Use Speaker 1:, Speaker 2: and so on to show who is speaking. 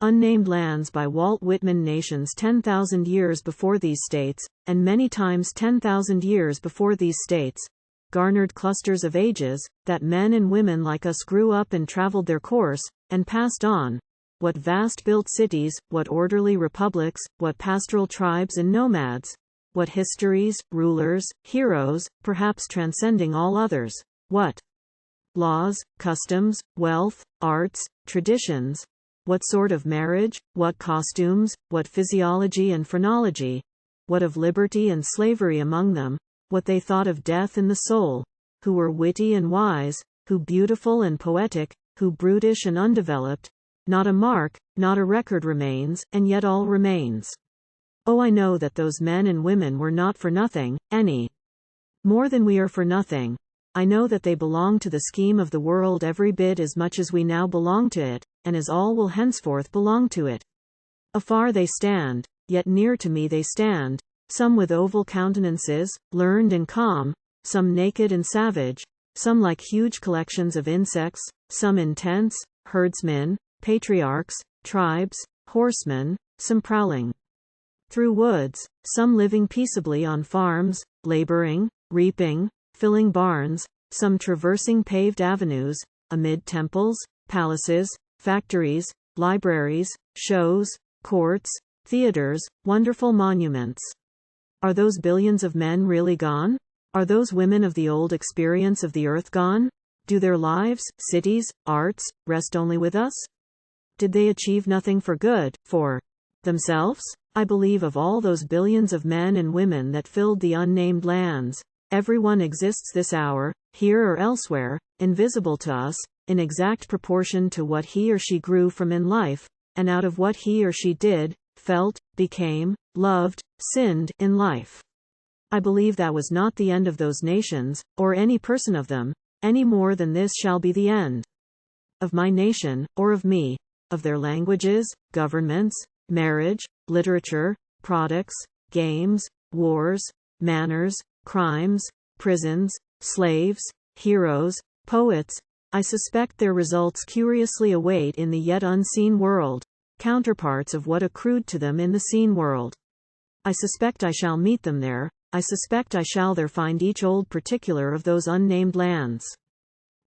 Speaker 1: Unnamed Lands by Walt Whitman. Nations 10,000 years before these states, and many times 10,000 years before these states. Garner'd clusters of ages, that men and women like us grew up and traveled their course, and passed on. What vast built cities, what orderly republics, what pastoral tribes and nomads. What histories, rulers, heroes, perhaps transcending all others. What laws, customs, wealth, arts, traditions. What sort of marriage, what costumes, what physiology and phrenology. What of liberty and slavery among them. What they thought of death and the soul. Who were witty and wise, who beautiful and poetic, who brutish and undeveloped. Not a mark, not a record remains, and yet all remains. Oh, I know that those men and women were not for nothing, any more than we are for nothing. I know that they belong to the scheme of the world every bit as much as we now belong to it, and as all will henceforth belong to it. Afar they stand, yet near to me they stand, some with oval countenances, learned and calm, some naked and savage, some like huge collections of insects, some intense, herdsmen, patriarchs, tribes, horsemen, some prowling through woods, some living peaceably on farms, laboring, reaping, filling barns, some traversing paved avenues, amid temples, palaces, factories, libraries, shows, courts, theaters, wonderful monuments. Are those billions of men really gone? Are those women of the old experience of the earth gone? Do their lives, cities, arts, rest only with us? Did they achieve nothing for good, for themselves? I believe of all those billions of men and women that filled the unnamed lands, everyone exists this hour, here or elsewhere, invisible to us, in exact proportion to what he or she grew from in life, and out of what he or she did, felt, became, loved, sinned, in life. I believe that was not the end of those nations, or any person of them, any more than this shall be the end of my nation, or of me, of their languages, governments, marriage, literature, products, games, wars, manners, crimes, prisons, slaves, heroes, poets. I suspect their results curiously await in the yet unseen world, counterparts of what accrued to them in the seen world. I suspect I shall meet them there, I suspect I shall there find each old particular of those unnamed lands.